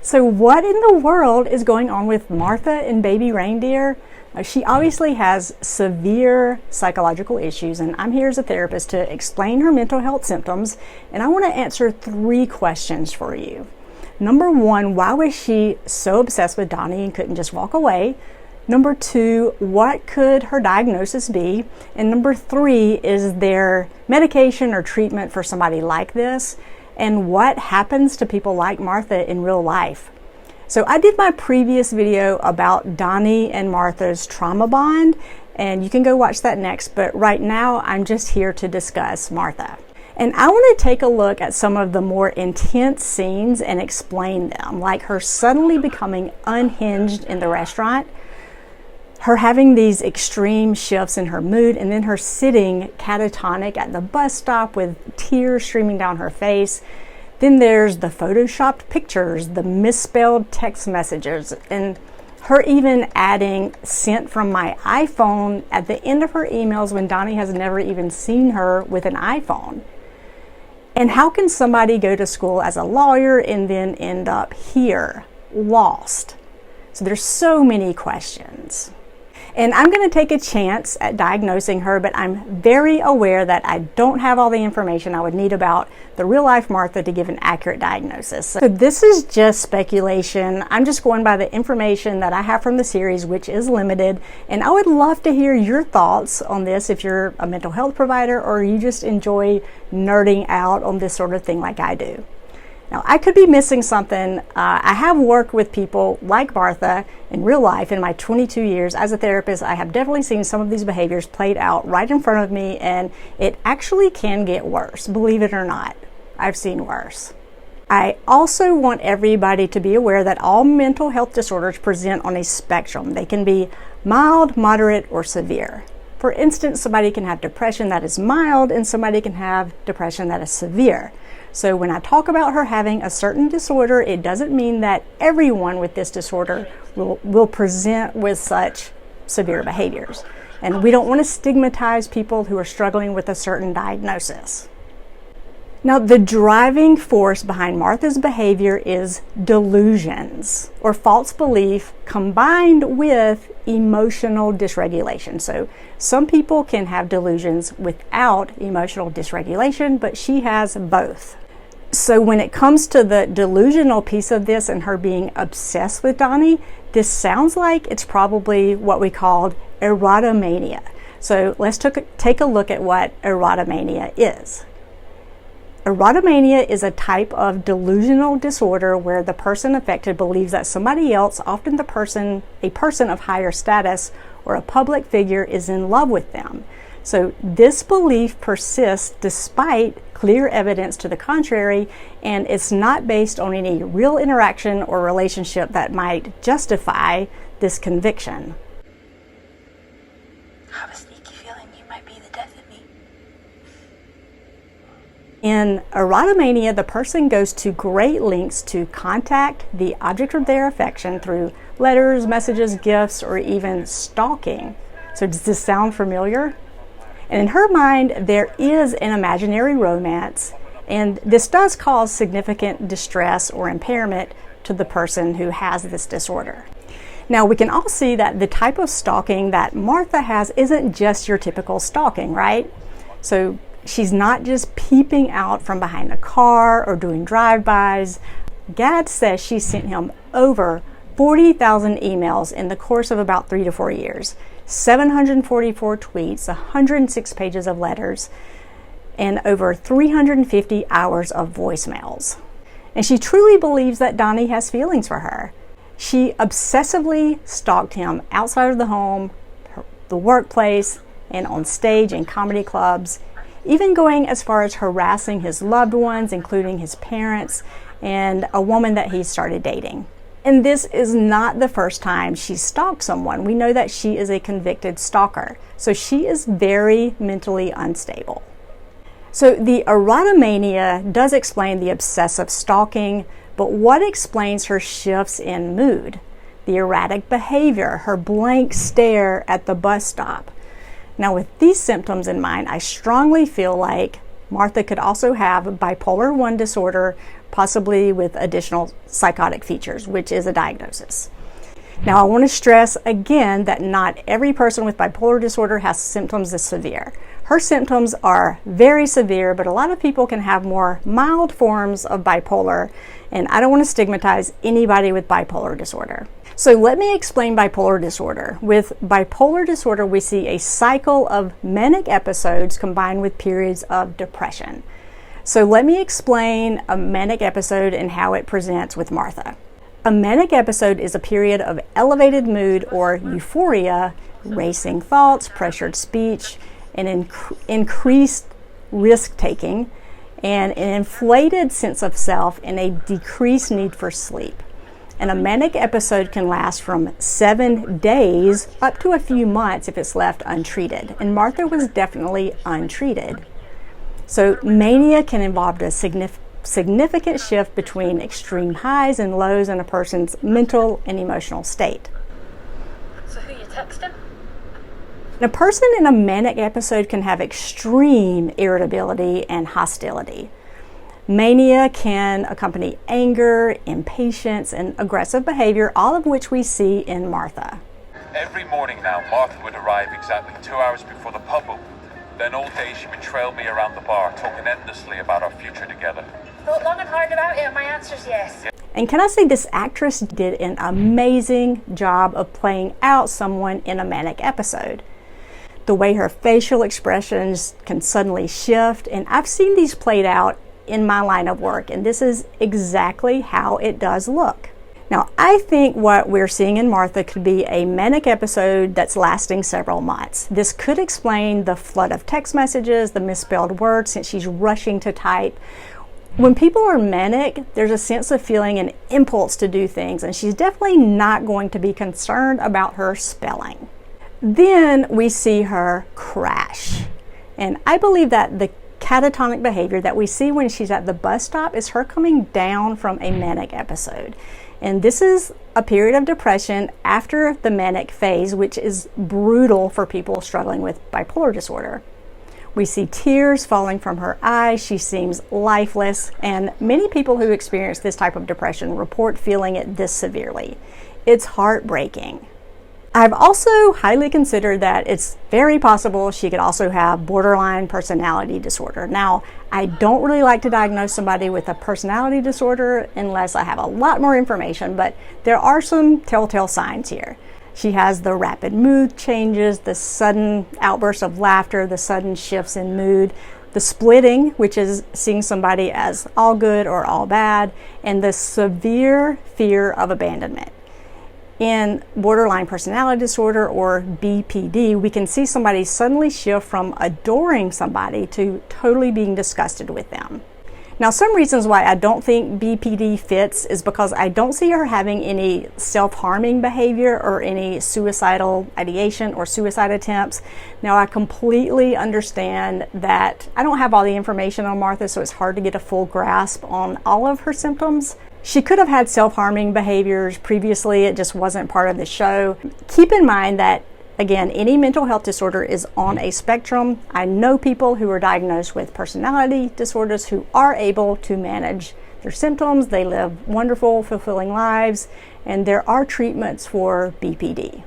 So what in the world is going on with Martha and baby Reindeer? She obviously has severe psychological issues, and I'm here as a therapist to explain her mental health symptoms, and I want to answer 3 questions for you. Number 1, why was she so obsessed with Donnie and couldn't just walk away? Number 2, what could her diagnosis be? And number 3, is there medication or treatment for somebody like this? And what happens to people like Martha in real life? So I did my previous video about Donnie and Martha's trauma bond, and you can go watch that next, but right now I'm just here to discuss Martha. And I want to take a look at some of the more intense scenes and explain them, like her suddenly becoming unhinged in the restaurant, her having these extreme shifts in her mood, and then her sitting catatonic at the bus stop with tears streaming down her face. Then there's the photoshopped pictures, the misspelled text messages, and her even adding "sent from my iPhone" at the end of her emails when Donnie has never even seen her with an iPhone. And how can somebody go to school as a lawyer and then end up here, lost? So there's so many questions. And I'm going to take a chance at diagnosing her, but I'm very aware that I don't have all the information I would need about the real life Martha to give an accurate diagnosis. So this is just speculation. I'm just going by the information that I have from the series, which is limited. And I would love to hear your thoughts on this if you're a mental health provider or you just enjoy nerding out on this sort of thing like I do. Now, I could be missing something. I have worked with people like Martha in real life in my 22 years as a therapist. I have definitely seen some of these behaviors played out right in front of me, and it actually can get worse, believe it or not. I've seen worse. I also want everybody to be aware that all mental health disorders present on a spectrum. They can be mild, moderate, or severe. For instance, somebody can have depression that is mild, and somebody can have depression that is severe. So when I talk about her having a certain disorder, it doesn't mean that everyone with this disorder will present with such severe behaviors. And we don't want to stigmatize people who are struggling with a certain diagnosis. Now, the driving force behind Martha's behavior is delusions or false belief combined with emotional dysregulation. So some people can have delusions without emotional dysregulation, but she has both. So when it comes to the delusional piece of this and her being obsessed with Donnie, this sounds like it's probably what we called erotomania. So let's take a look at what erotomania is. Erotomania is a type of delusional disorder where the person affected believes that somebody else, often a person of higher status or a public figure, is in love with them. So this belief persists despite clear evidence to the contrary, and it's not based on any real interaction or relationship that might justify this conviction. I have a sneaky feeling you might be the death of me. In erotomania, the person goes to great lengths to contact the object of their affection through letters, messages, gifts, or even stalking. So does this sound familiar? And in her mind, there is an imaginary romance, and this does cause significant distress or impairment to the person who has this disorder. Now, we can all see that the type of stalking that Martha has isn't just your typical stalking, right? So she's not just peeping out from behind a car or doing drive-bys. Gadd says she sent him over 40,000 emails in the course of about 3 to 4 years, 744 tweets, 106 pages of letters, and over 350 hours of voicemails. And she truly believes that Donnie has feelings for her. She obsessively stalked him outside of the home, the workplace, and on stage and comedy clubs, even going as far as harassing his loved ones, including his parents and a woman that he started dating. And this is not the first time she stalked someone. We know that she is a convicted stalker, so she is very mentally unstable. So the erotomania does explain the obsessive stalking, but what explains her shifts in mood? The erratic behavior, her blank stare at the bus stop. Now, with these symptoms in mind, I strongly feel like Martha could also have bipolar 1 disorder, possibly with additional psychotic features, which is a diagnosis. Now, I want to stress again that not every person with bipolar disorder has symptoms this severe. Her symptoms are very severe, but a lot of people can have more mild forms of bipolar, and I don't want to stigmatize anybody with bipolar disorder. So let me explain bipolar disorder. With bipolar disorder, we see a cycle of manic episodes combined with periods of depression. So let me explain a manic episode and how it presents with Martha. A manic episode is a period of elevated mood or euphoria, racing thoughts, pressured speech, an increased risk-taking, and an inflated sense of self and a decreased need for sleep. And a manic episode can last from 7 days up to a few months if it's left untreated. And Martha was definitely untreated. So mania can involve a significant shift between extreme highs and lows in a person's mental and emotional state. So who you texting? A person in a manic episode can have extreme irritability and hostility. Mania can accompany anger, impatience, and aggressive behavior, all of which we see in Martha. Every morning now, Martha would arrive exactly 2 hours before the pub opened. Then all day she would trail me around the bar, talking endlessly about our future together. Thought long and hard about it, and my answer's yes. And can I say this actress did an amazing job of playing out someone in a manic episode. The way her facial expressions can suddenly shift, and I've seen these played out in my line of work, and this is exactly how it does look. Now, I think what we're seeing in Martha could be a manic episode that's lasting several months. This could explain the flood of text messages, the misspelled words, since she's rushing to type. When people are manic, there's a sense of feeling an impulse to do things, and she's definitely not going to be concerned about her spelling. Then we see her crash. And I believe that the catatonic behavior that we see when she's at the bus stop is her coming down from a manic episode. And this is a period of depression after the manic phase, which is brutal for people struggling with bipolar disorder. We see tears falling from her eyes. She seems lifeless. And many people who experience this type of depression report feeling it this severely. It's heartbreaking. I've also highly considered that it's very possible she could also have borderline personality disorder. Now, I don't really like to diagnose somebody with a personality disorder unless I have a lot more information, but there are some telltale signs here. She has the rapid mood changes, the sudden outbursts of laughter, the sudden shifts in mood, the splitting, which is seeing somebody as all good or all bad, and the severe fear of abandonment. In borderline personality disorder, or BPD, we can see somebody suddenly shift from adoring somebody to totally being disgusted with them. Now, some reasons why I don't think BPD fits is because I don't see her having any self-harming behavior or any suicidal ideation or suicide attempts. Now, I completely understand that I don't have all the information on Martha, so it's hard to get a full grasp on all of her symptoms. She could have had self-harming behaviors previously, it just wasn't part of the show. Keep in mind that, again, any mental health disorder is on a spectrum. I know people who are diagnosed with personality disorders who are able to manage their symptoms. They live wonderful, fulfilling lives, and there are treatments for BPD.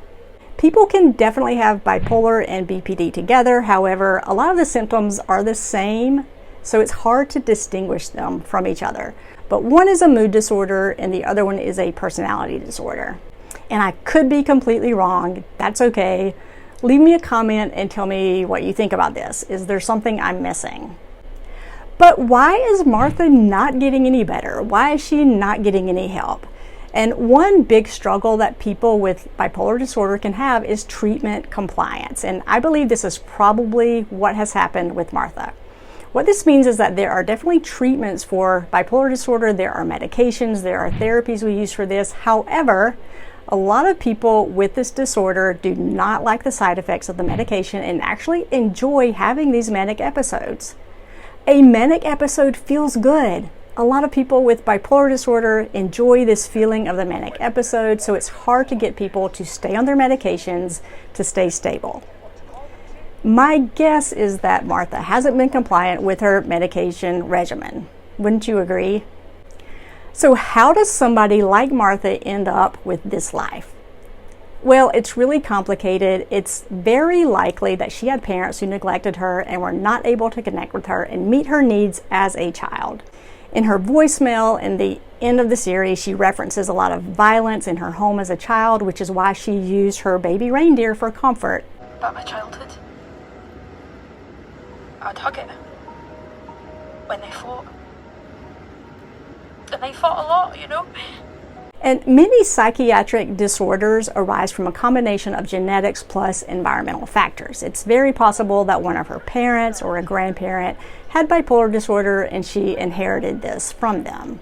People can definitely have bipolar and BPD together. However, a lot of the symptoms are the same, so it's hard to distinguish them from each other. But one is a mood disorder and the other one is a personality disorder. And I could be completely wrong. That's okay. Leave me a comment and tell me what you think about this. Is there something I'm missing? But why is Martha not getting any better? Why is she not getting any help? And one big struggle that people with bipolar disorder can have is treatment compliance. And I believe this is probably what has happened with Martha. What this means is that there are definitely treatments for bipolar disorder. There are medications, there are therapies we use for this. However, a lot of people with this disorder do not like the side effects of the medication and actually enjoy having these manic episodes. A manic episode feels good. A lot of people with bipolar disorder enjoy this feeling of the manic episode, so it's hard to get people to stay on their medications to stay stable. My guess is that Martha hasn't been compliant with her medication regimen. Wouldn't you agree? So how does somebody like Martha end up with this life? Well, it's really complicated. It's very likely that she had parents who neglected her and were not able to connect with her and meet her needs as a child. In her voicemail in the end of the series, she references a lot of violence in her home as a child, which is why she used her baby reindeer for comfort. About my childhood. I'd hug it. When they fought. And they fought a lot, you know? And many psychiatric disorders arise from a combination of genetics plus environmental factors. It's very possible that one of her parents or a grandparent had bipolar disorder and she inherited this from them.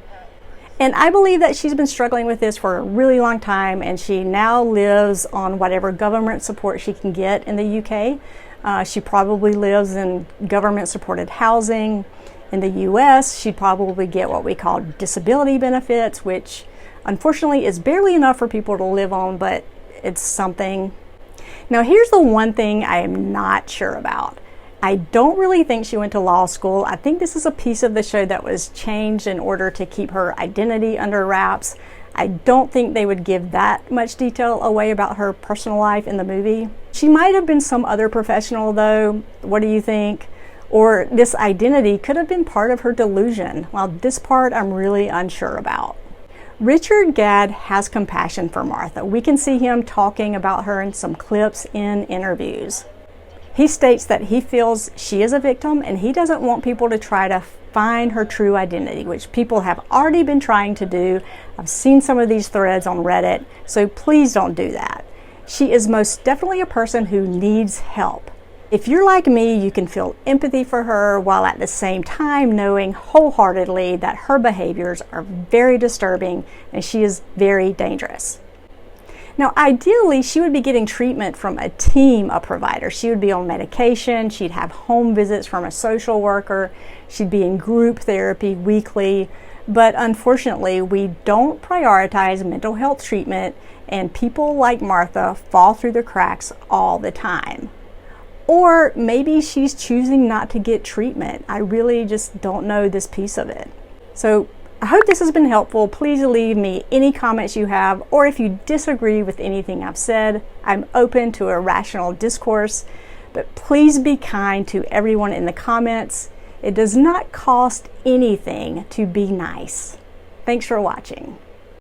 And I believe that she's been struggling with this for a really long time, and she now lives on whatever government support she can get in the UK. She probably lives in government-supported housing. In the US, she'd probably get what we call disability benefits, which unfortunately is barely enough for people to live on, but it's something. Now, here's the one thing I am not sure about. I don't really think she went to law school. I think this is a piece of the show that was changed in order to keep her identity under wraps. I don't think they would give that much detail away about her personal life in the movie. She might have been some other professional though. What do you think? Or this identity could have been part of her delusion. Well, this part I'm really unsure about. Richard Gadd has compassion for Martha. We can see him talking about her in some clips in interviews. He states that he feels she is a victim and he doesn't want people to try to find her true identity, which people have already been trying to do. I've seen some of these threads on Reddit, so please don't do that. She is most definitely a person who needs help. If you're like me, you can feel empathy for her while at the same time knowing wholeheartedly that her behaviors are very disturbing and she is very dangerous. Now, ideally, she would be getting treatment from a team of providers. She would be on medication, she'd have home visits from a social worker, she'd be in group therapy weekly, but unfortunately, we don't prioritize mental health treatment, and people like Martha fall through the cracks all the time. Or maybe she's choosing not to get treatment. I really just don't know this piece of it. So I hope this has been helpful. Please leave me any comments you have, or if you disagree with anything I've said, I'm open to a rational discourse, but please be kind to everyone in the comments. It does not cost anything to be nice. Thanks for watching.